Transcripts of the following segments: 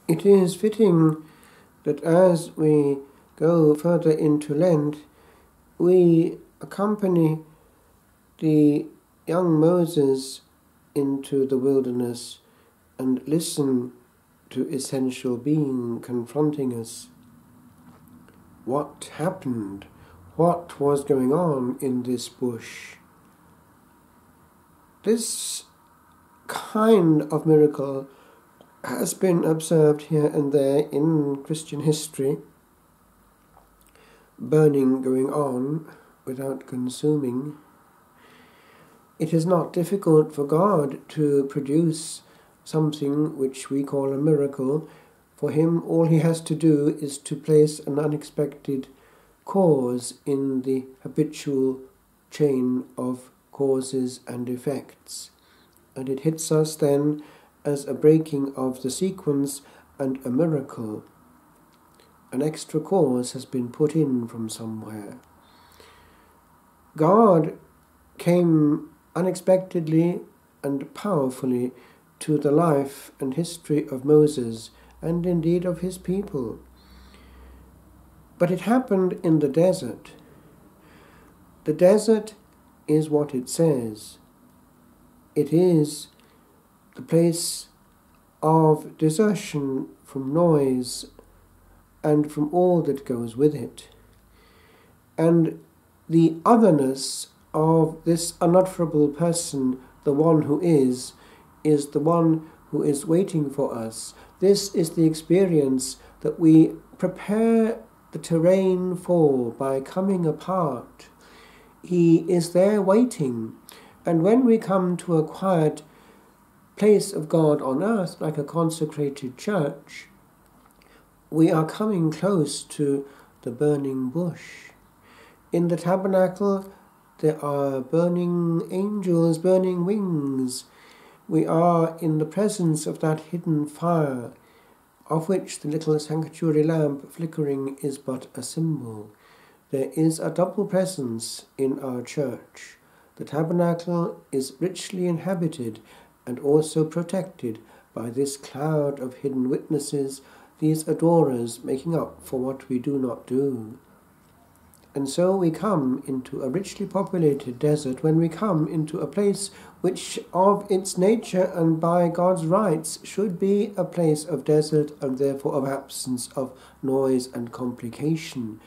It is fitting that as we go further into Lent, we accompany the young Moses into the wilderness and listen to essential being confronting us. What happened? What was going on in this bush? This kind of miracle has been observed here and there in Christian history. Burning going on without consuming. It is not difficult for God to produce something which we call a miracle. For him, all he has to do is to place an unexpected cause in the habitual chain of causes and effects. And it hits us then as a breaking of the sequence and a miracle. An extra cause has been put in from somewhere. God came unexpectedly and powerfully to the life and history of Moses, and indeed of his people. But it happened in the desert. The desert is what it says. It is the place of desertion from noise and from all that goes with it. And the otherness of this unutterable person, the one who is the one who is waiting for us. This is the experience that we prepare the terrain for by coming apart. He is there waiting. And when we come to a quiet place of God on earth, like a consecrated church, we are coming close to the burning bush. In the tabernacle, there are burning angels, burning wings. We are in the presence of that hidden fire, of which the little sanctuary lamp flickering is but a symbol. There is a double presence in our church. The tabernacle is richly inhabited and also protected by this cloud of hidden witnesses, these adorers making up for what we do not do. And so we come into a richly populated desert, when we come into a place which of its nature and by God's rights should be a place of desert and therefore of absence of noise and complication.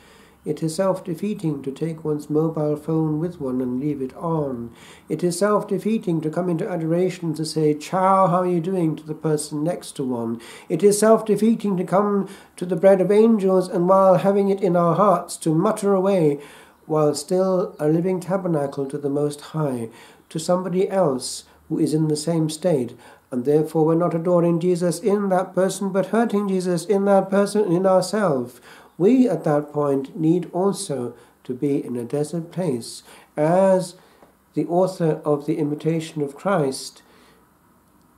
It is self-defeating to take one's mobile phone with one and leave it on. It is self-defeating to come into adoration to say, "Ciao, how are you doing?" to the person next to one. It is self-defeating to come to the bread of angels and while having it in our hearts to mutter away while still a living tabernacle to the Most High, to somebody else who is in the same state. And therefore we're not adoring Jesus in that person, but hurting Jesus in that person and in ourselves. We at that point need also to be in a desert place. As the author of the Imitation of Christ,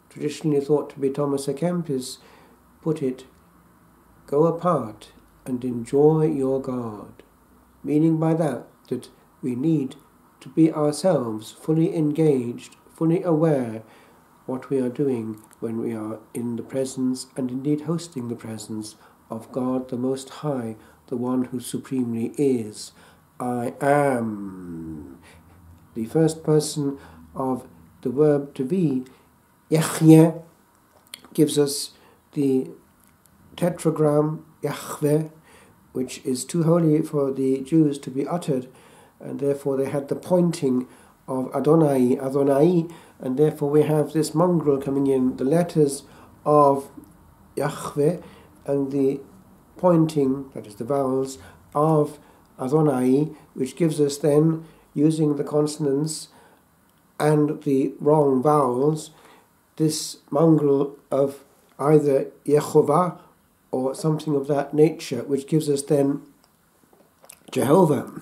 traditionally thought to be Thomas à Kempis, put it, "Go apart and enjoy your God." Meaning by that we need to be ourselves fully engaged, fully aware what we are doing when we are in the presence and indeed hosting the presence of God the Most High, the one who supremely is. I am. The first person of the verb to be, Yahweh, gives us the tetragram Yahweh, which is too holy for the Jews to be uttered, and therefore they had the pointing of Adonai, Adonai, and therefore we have this mongrel coming in, the letters of Yahweh and the pointing, that is the vowels, of Adonai, which gives us then, using the consonants and the wrong vowels, this mongrel of either Yehovah or something of that nature, which gives us then Jehovah,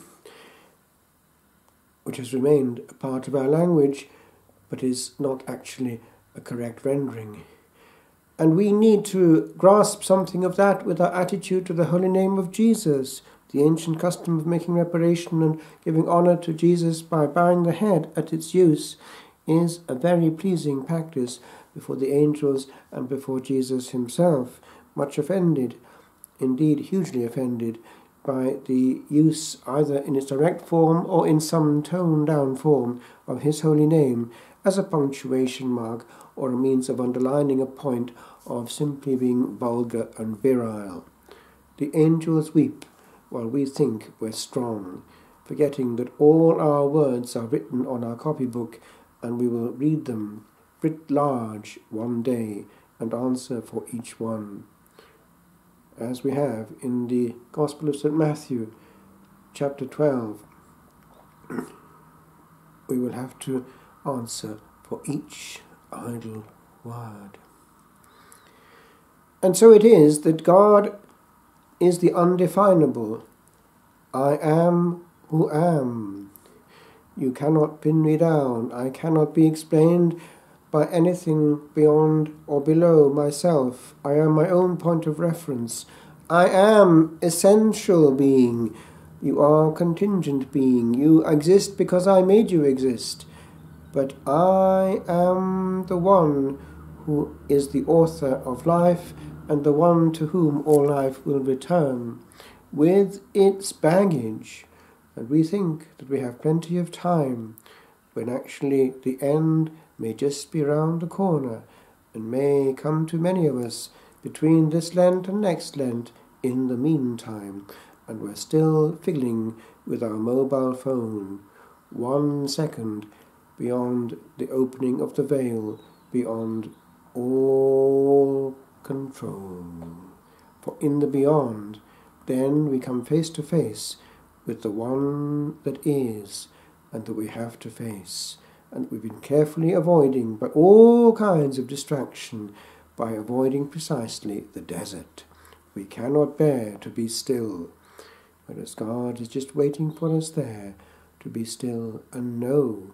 which has remained a part of our language, but is not actually a correct rendering. And we need to grasp something of that with our attitude to the holy name of Jesus. The ancient custom of making reparation and giving honor to Jesus by bowing the head at its use is a very pleasing practice before the angels and before Jesus himself. much offended, indeed hugely offended, by the use, either in its direct form or in some toned-down form, of his holy name as a punctuation mark or a means of underlining a point of simply being vulgar and virile. The angels weep while we think we're strong, forgetting that all our words are written on our copybook, and we will read them writ large one day and answer for each one, as we have in the Gospel of St. Matthew, chapter 12. We will have to answer for each idle word. And so it is that God is the undefinable. I am who am. You cannot pin me down. I cannot be explained by anything beyond or below myself. I am my own point of reference. I am essential being. You are contingent being. You exist because I made you exist. But I am the one who is the author of life and the one to whom all life will return, with its baggage. And we think that we have plenty of time, when actually the end may just be round the corner, and may come to many of us between this Lent and next Lent in the meantime, and we're still fiddling with our mobile phone, 1 second beyond the opening of the veil, beyond all control. For in the beyond, then we come face to face with the one that is, and that we have to face, and we've been carefully avoiding by all kinds of distraction, by avoiding precisely the desert. We cannot bear to be still, whereas God is just waiting for us there to be still and know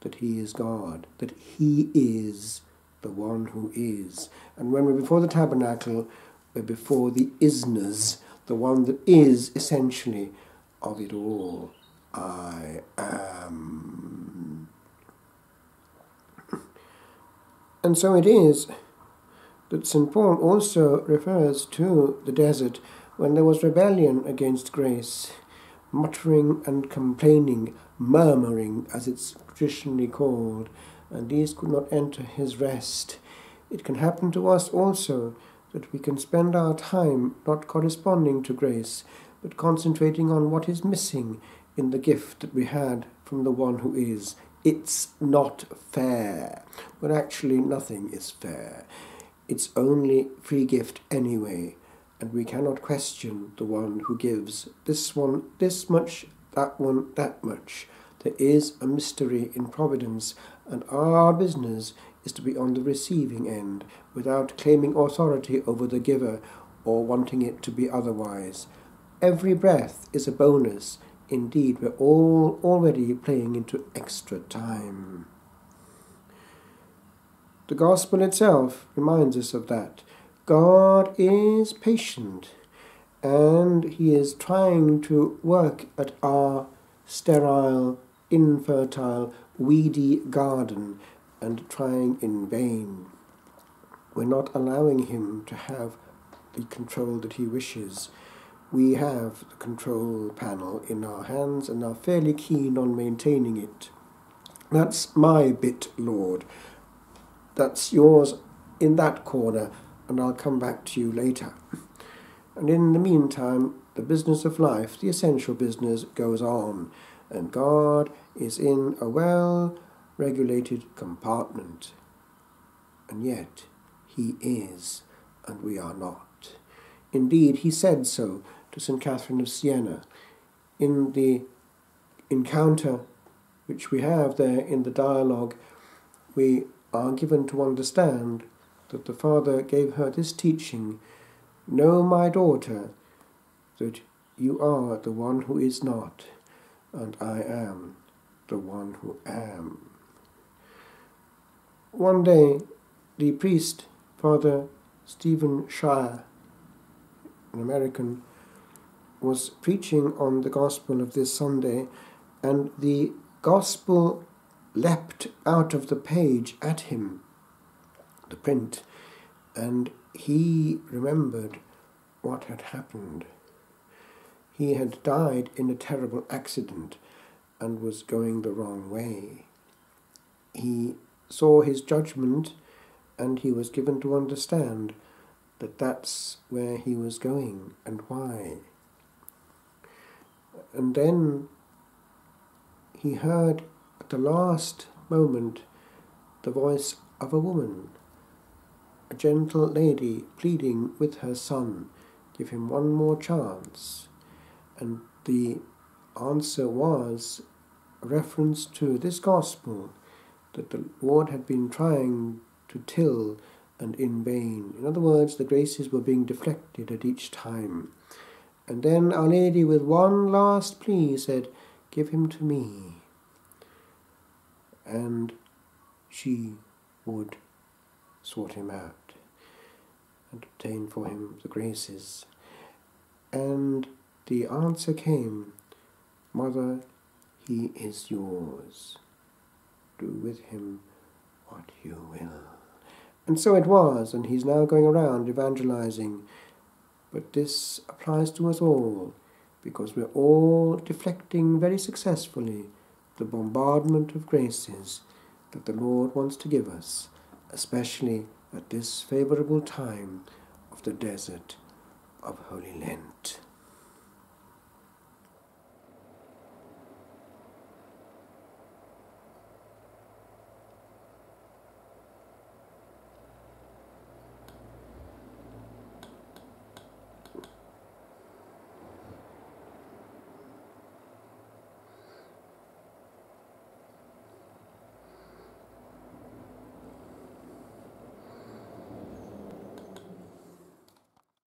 that He is God, that He is the one who is. And when we're before the tabernacle, we're before the isness, the one that is essentially of it all. I am. And so it is that St. Paul also refers to the desert when there was rebellion against grace, muttering and complaining, murmuring, as it's traditionally called, and these could not enter his rest. It can happen to us also, that we can spend our time not corresponding to grace, but concentrating on what is missing in the gift that we had from the one who is. It's not fair. But actually nothing is fair. It's only free gift anyway, and we cannot question the one who gives this one this much, that one that much. There is a mystery in providence, and our business is to be on the receiving end, without claiming authority over the giver or wanting it to be otherwise. Every breath is a bonus. Indeed, we're all already playing into extra time. The Gospel itself reminds us of that. God is patient, and He is trying to work at our sterile, infertile, weedy garden, and trying in vain. We're not allowing Him to have the control that He wishes. We have the control panel in our hands and are fairly keen on maintaining it. That's my bit, Lord. That's yours in that corner, and I'll come back to you later. And in the meantime, the business of life, the essential business, goes on, and God is in a well-regulated compartment. And yet, He is, and we are not. Indeed, He said so to St. Catherine of Siena in the encounter which we have there in the dialogue. We are given to understand that the Father gave her this teaching: know, my daughter, that you are the one who is not, and I am the one who am. One day, the priest, Father Stephen Shire, an American, was preaching on the Gospel of this Sunday, and the Gospel leapt out of the page at him, the print, and he remembered what had happened. He had died in a terrible accident and was going the wrong way. He saw his judgment, and he was given to understand that that's where he was going and why. And then he heard at the last moment the voice of a woman, a gentle lady pleading with her son, give him one more chance. And the answer was a reference to this gospel, that the Lord had been trying to till and in vain. In other words, the graces were being deflected at each time. And then Our Lady, with one last plea, said, give him to me. And she would sort him out and obtain for him the graces. And the answer came, Mother, he is yours. Do with him what you will. And so it was, and he's now going around evangelizing. But this applies to us all, because we're all deflecting very successfully the bombardment of graces that the Lord wants to give us, especially at this favourable time of the desert of Holy Lent.